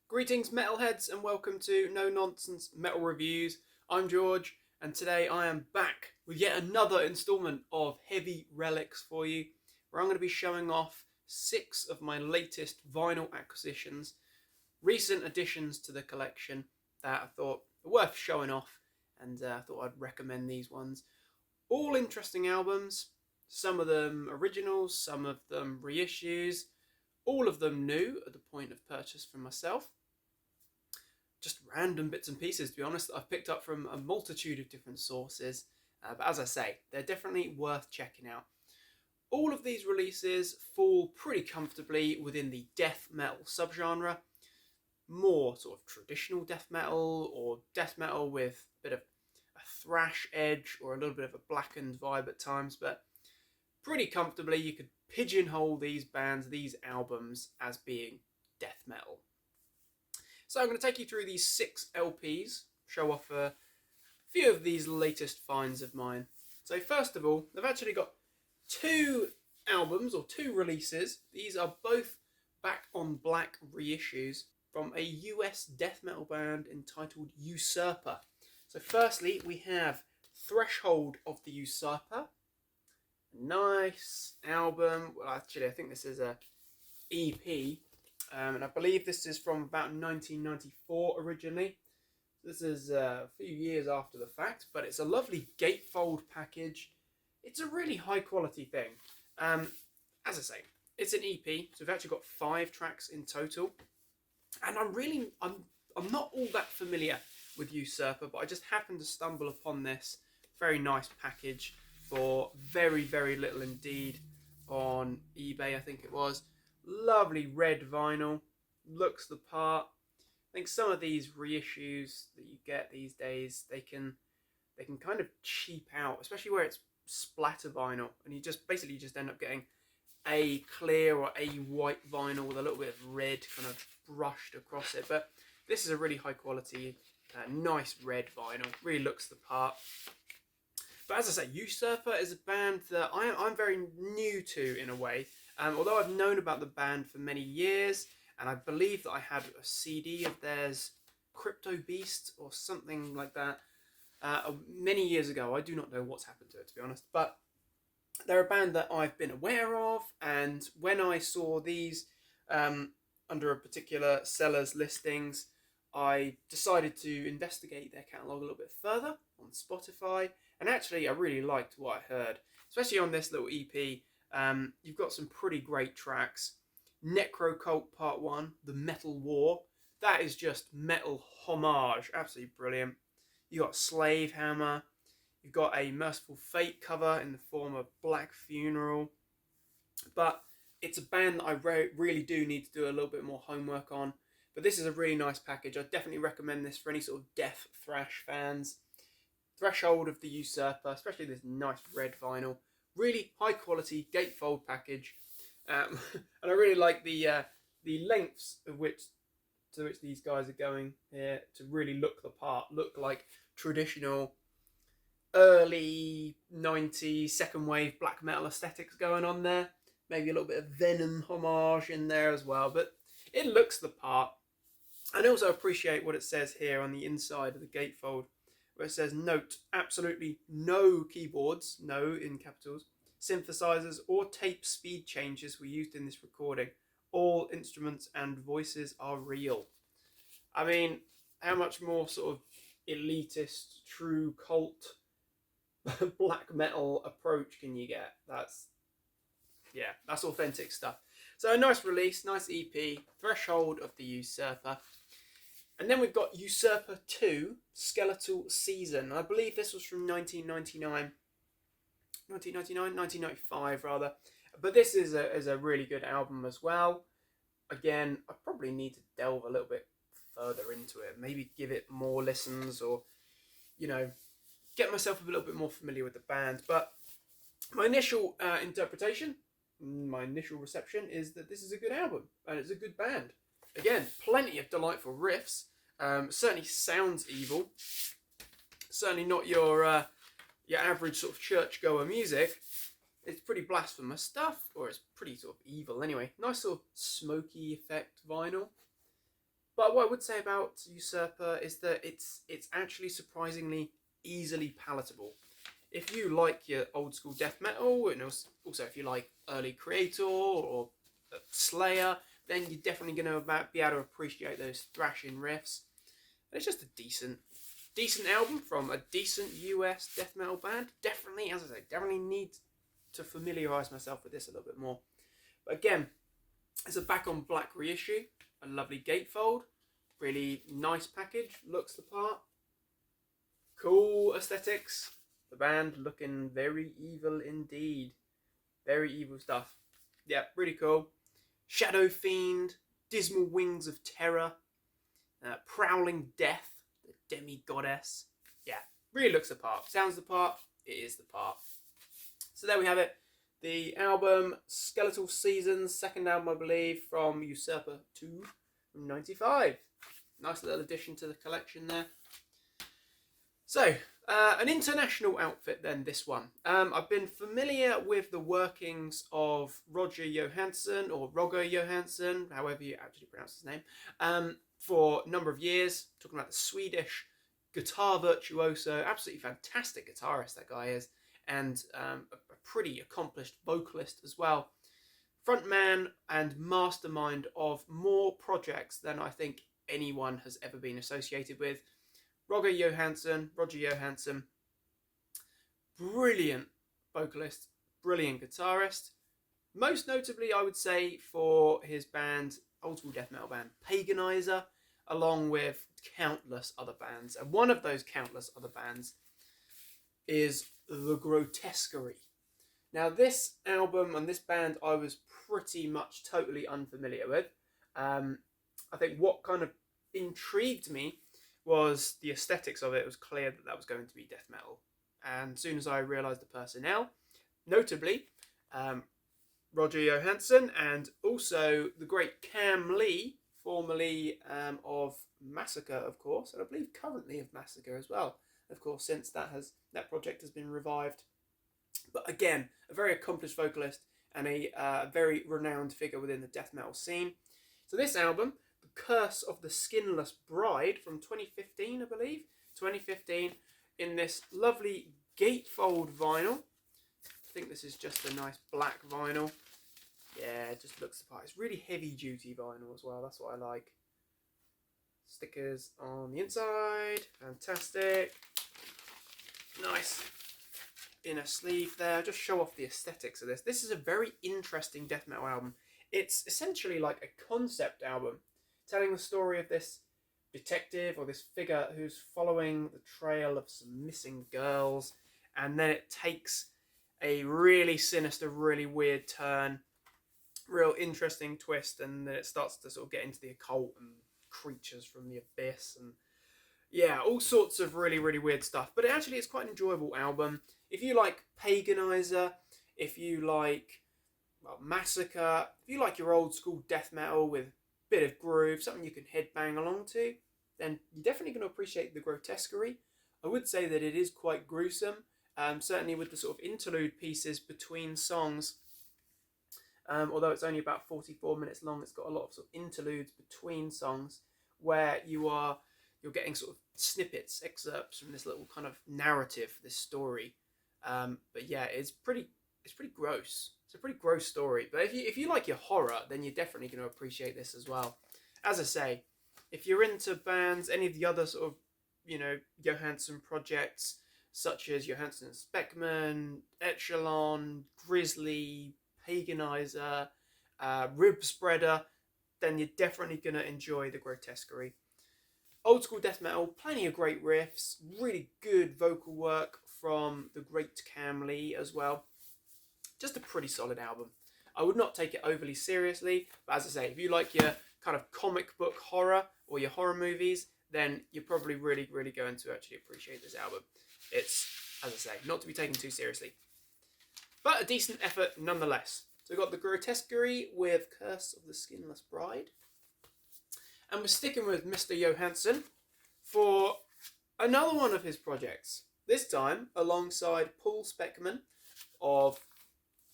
Greetings metalheads and welcome to No Nonsense Metal Reviews. I'm George and today I am back with yet another instalment of Heavy Relics for you, where I'm going to be showing off 6 of my latest vinyl acquisitions, recent additions to the collection that I thought were worth showing off, and I thought I'd recommend these ones. All interesting albums, some of them originals, some of them reissues, all of them new at the point of purchase from myself. Just random bits and pieces, to be honest, that I've picked up from a multitude of different sources. But as I say, they're definitely worth checking out. All of these releases fall pretty comfortably within the death metal subgenre. More sort of traditional death metal, or death metal with a bit of a thrash edge or a little bit of a blackened vibe at times, but pretty comfortably you could pigeonhole these bands, these albums, as being death metal. So I'm going to take you through these 6 LPs, show off a few of these latest finds of mine. So first of all, they've actually got 2 albums, or 2 releases. These are both back on black reissues from a US death metal band entitled Usurper. So firstly, we have Threshold of the Usurper. Nice album. Well, actually, I think this is a EP. And I believe this is from about 1994 originally. This is a few years after the fact, but it's a lovely gatefold package. It's a really high quality thing. As I say, it's an EP, so we've actually got 5 tracks in total. And I'm not all that familiar with Usurper, but I just happened to stumble upon this very nice package for very, very little indeed on eBay, I think it was. Lovely red vinyl, looks the part. I think some of these reissues that you get these days, they can kind of cheap out, especially where it's splatter vinyl, and you just end up getting a clear or a white vinyl with a little bit of red kind of brushed across it. But this is a really high quality, nice red vinyl, really looks the part. But as I say, Usurper is a band that I'm very new to in a way. Although I've known about the band for many years, and I believe that I had a CD of theirs, Crypto Beast or something like that, many years ago. I do not know what's happened to it, to be honest. But they're a band that I've been aware of, and when I saw these under a particular seller's listings, I decided to investigate their catalogue a little bit further on Spotify, and actually I really liked what I heard, especially on this little EP. You've got some pretty great tracks. Necrocult Part 1, The Metal War. That is just metal homage. Absolutely brilliant. You got Slave Hammer. You've got a Merciful Fate cover in the form of Black Funeral. But it's a band that I really do need to do a little bit more homework on. But this is a really nice package. I definitely recommend this for any sort of death thrash fans. Threshold of the Usurper, especially this nice red vinyl. Really high quality gatefold package, and I really like the lengths to which these guys are going here to really look the part, look like traditional early 90s second wave black metal aesthetics going on there. Maybe a little bit of Venom homage in there as well, but it looks the part. And I also appreciate what it says here on the inside of the gatefold, where it says, note, absolutely no keyboards, no in capitals, synthesizers or tape speed changes were used in this recording. All instruments and voices are real. I mean, how much more sort of elitist, true cult black metal approach can you get? That's authentic stuff. So a nice release, nice EP, Threshold of the Usurper. And then we've got Usurper 2, Skeletal Season. I believe this was from 1995 rather. But this is a really good album as well. Again, I probably need to delve a little bit further into it. Maybe give it more listens, or, get myself a little bit more familiar with the band. But my initial interpretation, my initial reception is that this is a good album and it's a good band. Again, plenty of delightful riffs. Certainly sounds evil. Certainly not your average sort of churchgoer music. It's pretty blasphemous stuff, or it's pretty sort of evil anyway. Nice sort of smoky effect vinyl. But what I would say about Usurper is that it's actually surprisingly easily palatable. If you like your old school death metal, and also if you like early Creator or Slayer, then you're definitely going to be able to appreciate those thrashing riffs. And it's just a decent album from a decent US death metal band. Definitely, as I say, definitely need to familiarise myself with this a little bit more. But again, it's a back on black reissue, a lovely gatefold, really nice package, looks the part, cool aesthetics. The band looking very evil indeed, very evil stuff. Yeah, really cool. Shadow Fiend, Dismal Wings of Terror, Prowling Death, the Demi-Goddess. Yeah, really looks the part. Sounds the part. It is the part. So there we have it. The album, Skeletal Seasons, second album, I believe, from Usurper 2 from 95. Nice little addition to the collection there. So, an international outfit then, this one. I've been familiar with the workings of Roger Johansson, or Roger Johansson, however you actually pronounce his name, for a number of years. Talking about the Swedish guitar virtuoso, absolutely fantastic guitarist that guy is, and a pretty accomplished vocalist as well. Frontman and mastermind of more projects than I think anyone has ever been associated with. Roger Johansson, brilliant vocalist, brilliant guitarist. Most notably, I would say, for his band, old school death metal band, Paganizer, along with countless other bands. And one of those countless other bands is the Grotesque. Now, this album and this band I was pretty much totally unfamiliar with. I think what kind of intrigued me was the aesthetics of it. It was clear that that was going to be death metal. And as soon as I realised the personnel, notably Roger Johansson and also the great Cam Lee, formerly of Massacre, of course, and I believe currently of Massacre as well, of course, since that project has been revived. But again, a very accomplished vocalist and a very renowned figure within the death metal scene. So this album, The Curse of the Skinless Bride, from 2015, I believe. 2015, in this lovely gatefold vinyl. I think this is just a nice black vinyl. Yeah, it just looks the part. It's really heavy duty vinyl as well. That's what I like. Stickers on the inside. Fantastic. Nice inner sleeve there. Just show off the aesthetics of this. This is a very interesting death metal album. It's essentially like a concept album telling the story of this detective or this figure who's following the trail of some missing girls, and then it takes a really sinister, really weird turn, real interesting twist, and then it starts to sort of get into the occult and creatures from the abyss, and yeah, all sorts of really, really weird stuff. But it actually is quite an enjoyable album. If you like Paganizer, if you like Massacre, if you like your old school death metal with a bit of groove, something you can headbang along to, then you're definitely going to appreciate the Grotesquerie. I would say that it is quite gruesome, certainly with the sort of interlude pieces between songs. Although it's only about 44 minutes long, it's got a lot of sort of interludes between songs where you're getting sort of snippets, excerpts from this little kind of narrative, this story. But yeah, it's pretty gross. It's a pretty gross story. But if you like your horror, then you're definitely going to appreciate this as well. As I say, if you're into bands, any of the other sort of, Johansson projects, such as Johansson and Speckmann, Echelon, Grizzly, Paganizer, Rib Spreader, then you're definitely going to enjoy the Grotesquerie. Old school death metal, plenty of great riffs, really good vocal work from the great Cam Lee as well. Just a pretty solid album. I would not take it overly seriously, but as I say, if you like your kind of comic book horror or your horror movies, then you're probably really, really going to actually appreciate this album. It's, as I say, not to be taken too seriously, but a decent effort nonetheless. So we've got the Grotesquerie with Curse of the Skinless Bride. And we're sticking with Mr. Johansson for another one of his projects. This time alongside Paul Speckmann of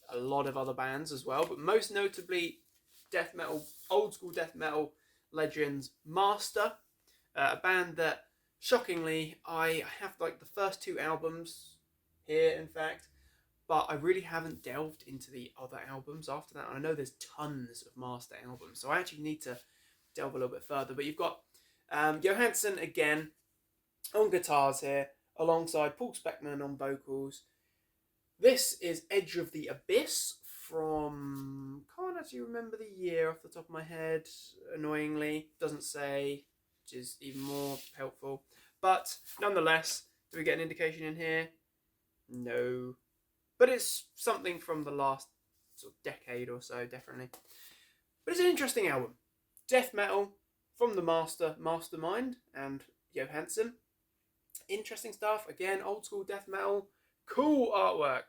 a lot of other bands as well, but most notably death metal, old school death metal Legends Master, a band that, shockingly, I have like the first 2 albums here, in fact, but I really haven't delved into the other albums after that. And I know there's tons of Master albums, so I actually need to delve a little bit further. But you've got Johansson again on guitars here, alongside Paul Speckmann on vocals. This is Edge of the Abyss from... can't actually remember the year off the top of my head, annoyingly. Doesn't say, which is even more helpful. But nonetheless, do we get an indication in here? No. But it's something from the last sort of decade or so, definitely. But it's an interesting album. Death metal from the mastermind and Johansson. Interesting stuff. Again, old school death metal. Cool artwork.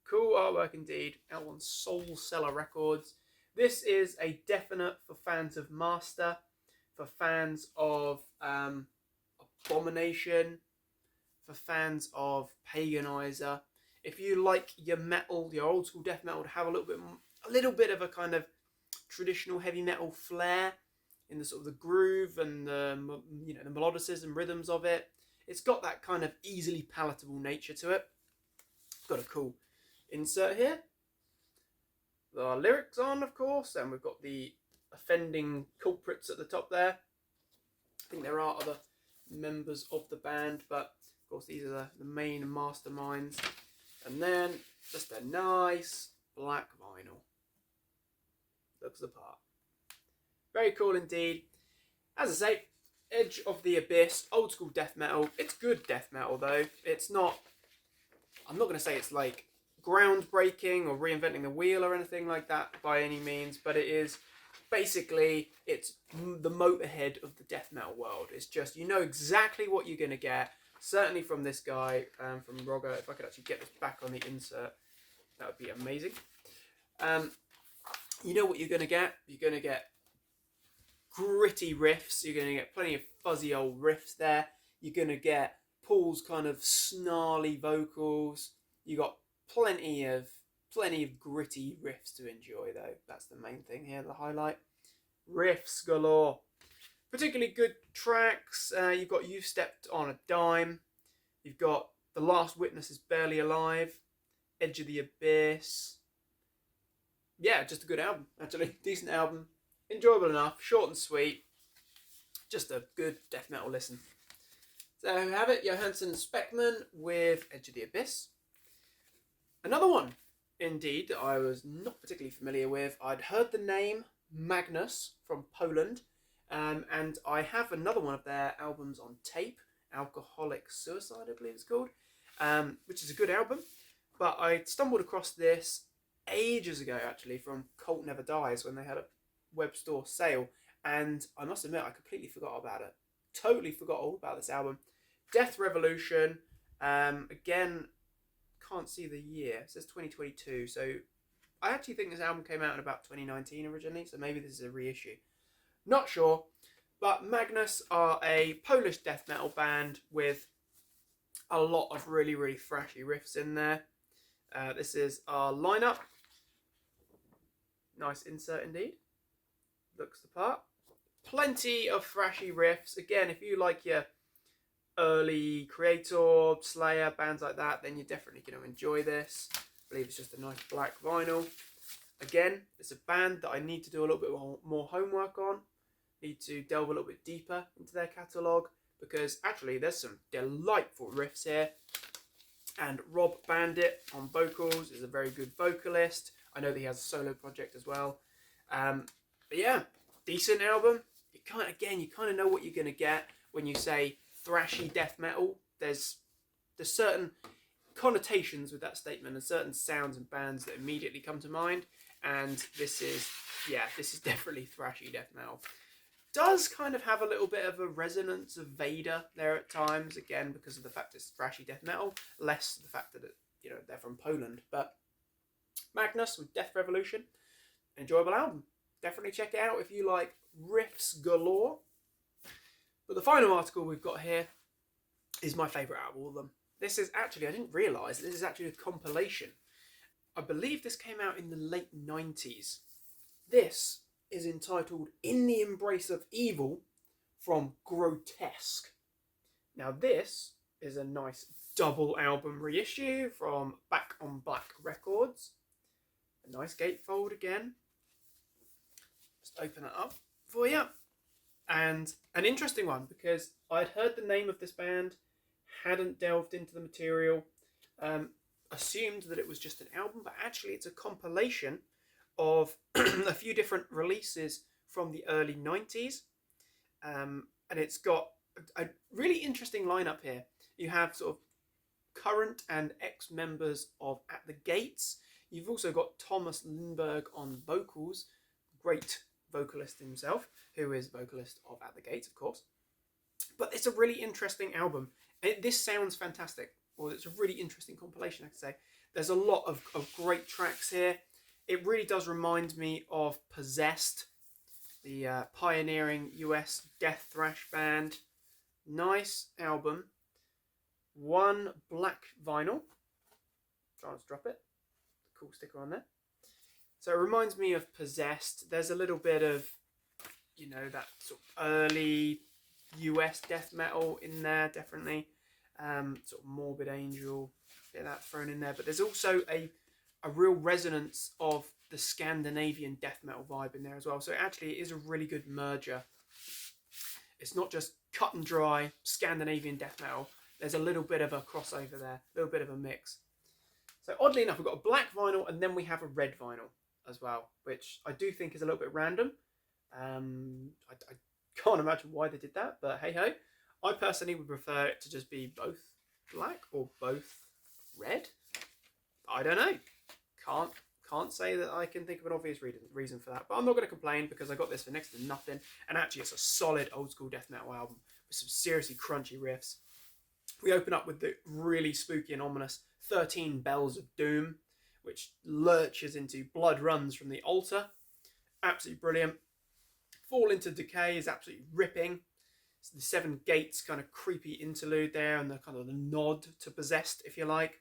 Cool artwork indeed. Out on Soul Cellar Records. This is a definite for fans of Master, for fans of Abomination, for fans of Paganizer. If you like your metal, your old school death metal, to have a little bit of a kind of traditional heavy metal flair in the sort of the groove and the melodicism, rhythms of it. It's got that kind of easily palatable nature to it. Got a cool insert here. There are lyrics on, of course, and we've got the offending culprits at the top there. I think there are other members of the band, but of course these are the main masterminds. And then just a nice black vinyl. Looks the part. Very cool indeed. As I say, Edge of the Abyss, old school death metal. It's good death metal though. It's not, I'm not going to say it's like groundbreaking or reinventing the wheel or anything like that by any means, but it is basically, it's the Motorhead of the death metal world. It's just, you know exactly what you're going to get. Certainly from this guy, from Rogger. If I could actually get this back on the insert, that would be amazing. You know what you're going to get. You're going to get gritty riffs. You're going to get plenty of fuzzy old riffs there. You're going to get Paul's kind of snarly vocals. You got plenty of gritty riffs to enjoy though. That's the main thing here, the highlight. Riffs galore. Particularly good tracks. You've got You Stepped on a Dime. You've got The Last Witness is Barely Alive. Edge of the Abyss. Yeah, just a good album, actually. Decent album. Enjoyable enough. Short and sweet. Just a good death metal listen. So there we have it. Johansson and Speckmann with Edge of the Abyss. Another one, indeed, that I was not particularly familiar with. I'd heard the name Magnus from Poland. And I have another one of their albums on tape, Alcoholic Suicide, I believe it's called, which is a good album. But I stumbled across this ages ago, actually, from Cult Never Dies, when they had a web store sale. And I must admit, I completely forgot about it. Totally forgot all about this album. Death Revolution, again, can't see the year. It says 2022. So I actually think this album came out in about 2019 originally, so maybe this is a reissue. Not sure, but Magnus are a Polish death metal band with a lot of really, really thrashy riffs in there. This is our lineup. Nice insert indeed. Looks the part. Plenty of thrashy riffs. Again, if you like your early Creator, Slayer, bands like that, then you're definitely going to enjoy this. I believe it's just a nice black vinyl. Again, it's a band that I need to do a little bit more homework on. Need to delve a little bit deeper into their catalogue, because actually there's some delightful riffs here. And Rob Bandit on vocals is a very good vocalist. I know that he has a solo project as well. But yeah, decent album. You kind of know what you're going to get when you say thrashy death metal. There's certain connotations with that statement and certain sounds and bands that immediately come to mind. And this is definitely thrashy death metal. Does kind of have a little bit of a resonance of Vader there at times, again because of the fact it's thrashy death metal, less the fact that they're from Poland. But Magnus with Death Revolution, enjoyable album. Definitely check it out if you like riffs galore. But the final article we've got here is my favourite out of all of them. This is actually, I didn't realise, this is actually a compilation. I believe this came out in the late 90s. This is entitled In the Embrace of Evil from Grotesque. Now this is a nice double album reissue from Back on Black Records. A nice gatefold again. Just open it up for you. And an interesting one, because I'd heard the name of this band, hadn't delved into the material, assumed that it was just an album, but actually it's a compilation of a few different releases from the early 90s. And it's got a really interesting lineup here. You have sort of current and ex-members of At the Gates. You've also got Thomas Lindberg on vocals, great vocalist himself, who is vocalist of At the Gates, of course. But it's a really interesting album. This sounds fantastic. Well, it's a really interesting compilation, I could say. There's a lot of great tracks here. It really does remind me of Possessed, the pioneering US death thrash band. Nice album. One black vinyl. Trying to drop it. Cool sticker on there. So it reminds me of Possessed. There's a little bit of, you know, that sort of early US death metal in there, definitely. Sort of Morbid Angel, bit of that thrown in there. But there's also a real resonance of the Scandinavian death metal vibe in there as well. So actually it is a really good merger. It's not just cut and dry Scandinavian death metal. There's a little bit of a crossover there, a little bit of a mix. So oddly enough, we've got a black vinyl and then we have a red vinyl as well, which I do think is a little bit random. I can't imagine why they did that, but hey ho. I personally would prefer it to just be both black or both red. I don't know. Can't say that I can think of an obvious reason for that, but I'm not going to complain because I got this for next to nothing, and actually it's a solid old school death metal album with some seriously crunchy riffs. We open up with the really spooky and ominous 13 Bells of Doom, which lurches into Blood Runs from the Altar. Absolutely brilliant. Fall into Decay is absolutely ripping. It's the Seven Gates kind of creepy interlude there, and the kind of the nod to Possessed, if you like,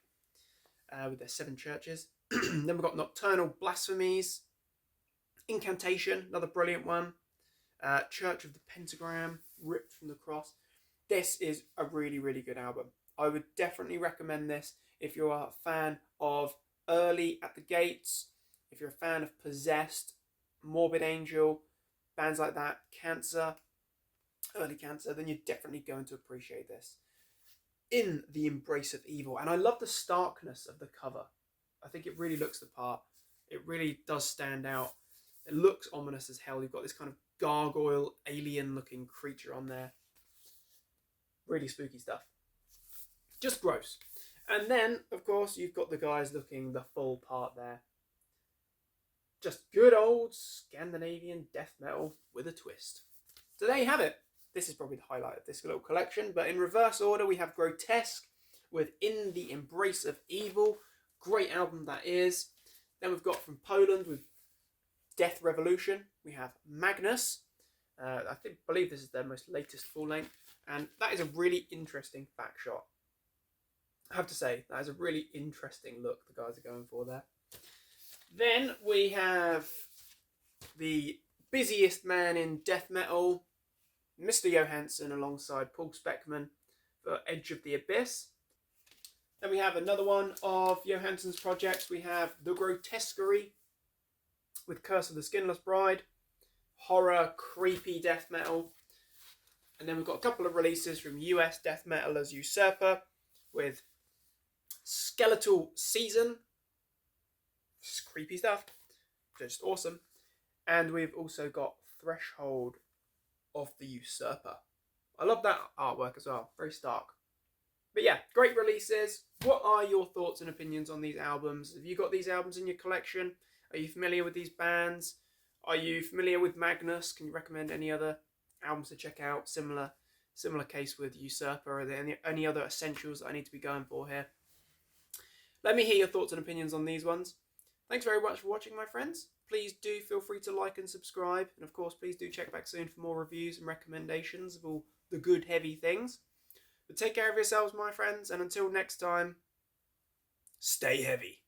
with their 7 churches. Then we've got Nocturnal Blasphemies, Incantation, another brilliant one. Church of the Pentagram, ripped from the cross. This is a really, really good album. I would definitely recommend this if you're a fan of early At the Gates, if you're a fan of Possessed, Morbid Angel, bands like that, Cancer, early Cancer, then you're definitely going to appreciate this. In the Embrace of Evil. And I love the starkness of the cover. I think it really looks the part. It really does stand out. It looks ominous as hell. You've got this kind of gargoyle, alien-looking creature on there. Really spooky stuff. Just gross. And then, of course, you've got the guys looking the full part there. Just good old Scandinavian death metal with a twist. So there you have it. This is probably the highlight of this little collection. But in reverse order, we have Grotesque with In the Embrace of Evil. Great album that is. Then we've got from Poland with Death Revolution. We have Magnus. I believe this is their most latest full length. And that is a really interesting back shot. I have to say, that is a really interesting look the guys are going for there. Then we have the busiest man in death metal, Mr. Johansson, alongside Paul Speckmann for Edge of the Abyss. Then we have another one of Johansson's projects. We have The Grotesquerie with Curse of the Skinless Bride. Horror, creepy death metal. And then we've got a couple of releases from US death metal as Usurper with Skeletal Season. Just creepy stuff. Just awesome. And we've also got Threshold of the Usurper. I love that artwork as well. Very stark. But yeah, great releases. What are your thoughts and opinions on these albums? Have you got these albums in your collection? Are you familiar with these bands? Are you familiar with Magnus? Can you recommend any other albums to check out? Similar case with Usurper. Are there any other essentials that I need to be going for here? Let me hear your thoughts and opinions on these ones. Thanks very much for watching, my friends. Please do feel free to like and subscribe. And of course, please do check back soon for more reviews and recommendations of all the good, heavy things. But take care of yourselves, my friends. And until next time, stay heavy.